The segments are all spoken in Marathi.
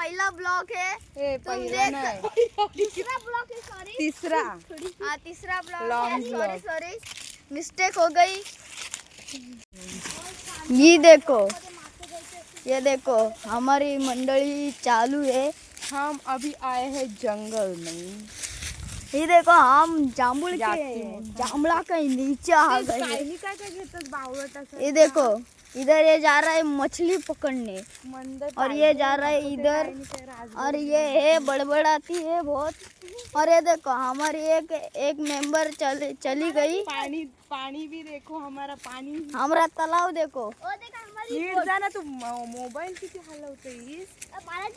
पहिला ब्लॉग है। पहिला नाही, तीसरा ब्लॉग है, सॉरी तिसरा। हाँ तीसरा ब्लॉग Long है, vlog। सॉरी सॉरी मिस्टेक हो गई। ये देखो, ये देखो हमारी मंडली चालू है। हम अभी आए हैं जंगल में। ये देखो हम जामुन जाती के हूँ। जामला के नीचे आ गए। काही काय काय घेतात बावळट ये देखो इधर ये जा रहा है मछली पकड़ने, मंद और ये जा रहा है इधर, और ये है बड़बड़ाती है बहुत। और ये देखो हमारी एक मेंबर चली गई। पानी पानी भी देखो, हमारा पानी हमारा तालाब देखो। नीट जा ना, तू मोबाईल किती हलवतेस,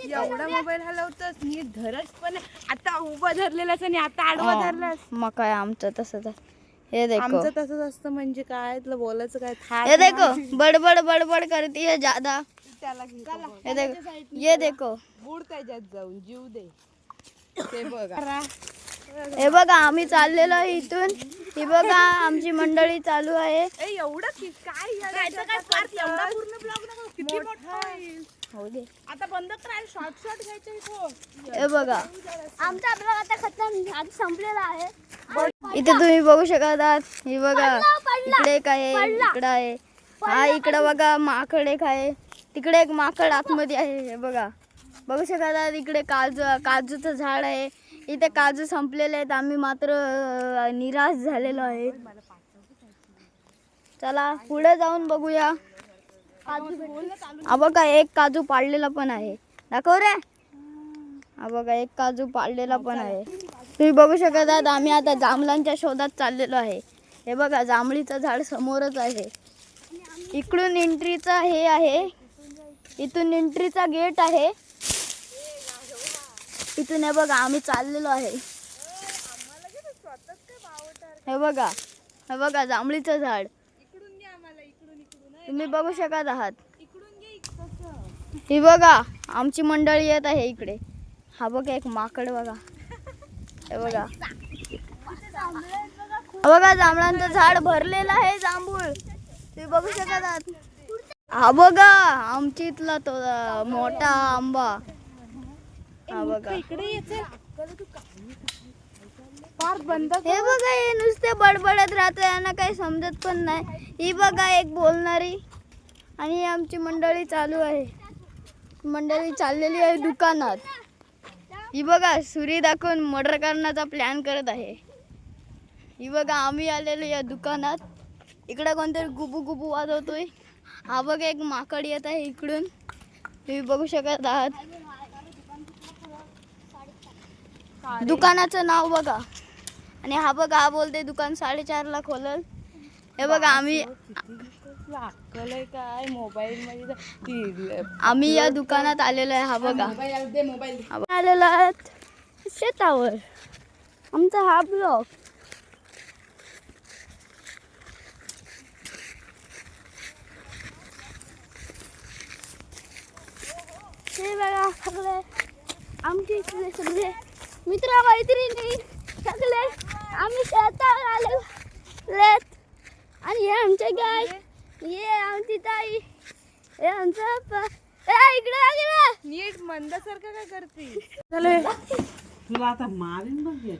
एवढा मोबाईल हलवतस, नीट धरच पण आता उभा धरलेलास आणि आता आडवा धरलास। मग काय आमचं तसंच आहे। ये देखो, आमचं तसंच असतं, म्हणजे काय तुला बोलायचं काय थाट ये देखो बड़बड़ बड़बड़ करती है ज्यादा। त्याला घेतो बघ. ये देखो, ये देखो, बुड त्याच्यात जाऊन जीव दे ते बघा। हे बघा आम्ही चाललेलो आहे इथून। ही बघा आमची मंडळी चालू आहे। एवढं काय एवढा पूर्ण ब्लॉग नको, किती मोठा होईल। हो दे, आता बंद करायला शॉर्ट शॉर्ट घ्यायचं इथं। हे बघा आमचा ब्लॉग आता खतम, आज संपलेला आहे। इथे तुम्ही बघू शकत आहात। ही बघा इकडे एक आहे, इकडे आहे, हा इकडे बघा माकड एक आहे, तिकडे एक माकड आतमध्ये आहे। हे बघा बघू शकत आहात, इकडे काजूचं झाड आहे। इथे काजू संपलेले आहेत, आम्ही मात्र निराश झालेलो आहे। चला पुढे जाऊन बघूया। हा बघा एक काजू पाडलेला पण आहे, दाखव रे। हा बघा एक काजू पाडलेला पण आहे। तुम्ही बघू शकत आहात, आम्ही आता जांभळांच्या शोधात चाललेलो आहे। हे बघा जांभळीचं झाड समोरच आहे। इकडून एंट्रीचा हे आहे, इथून एंट्रीचा गेट आहे। इथून हे बघा आम्ही चाललेलो आहे। हे बघा, हे बघा जांभळीचं झाड तुम्ही बघू शकत आहात। ही बघा आमची मंडळी येत आहे इकडे। हा बघा एक माकड बघा, हे बघा, हा बघा जांभळांचं झाड भरलेलं आहे जांभूळ, तुम्ही बघू शकत आहात। हा बघा आमच्या इथला तो मोठा आंबा, हा बघा हे बघा हे नुसते बडबडत राहतो, यांना काही समजत पण नाही। ही बघा एक बोलणारी, आणि आमची मंडळी चालू आहे। मंडळी चाललेली आहे दुकानात। ही बघा सुरी दाखवून मर्डर करण्याचा प्लॅन करत आहे। ही बघा आम्ही आलेलो या दुकानात, इकडे कोणतरी गुबू गुबू वाजवतोय। हा बघा एक माकड येत आहे इकडून, तुम्ही बघू शकत आहात। दुकानाचं नाव बघा, आणि हा बघा हा बोलते दुकान 4:30ला खोलल। हे बघा आम्ही काय मोबाईल मध्ये आम्ही या दुकानात आलेलो आहे। हा बघा आलेलो आहात शेतावर, आमचा हा ब्लॉग। हे बघा सगळे आमचे इथले सगळे मित्र मैत्रिणी सगळे आम्ही शेतावर आलेत, आणि हे आमचे गाय, हे आमची ताई, हे आमचा इकडे नीट मंदासारखं काय करते। तुला आता मारीन बघ.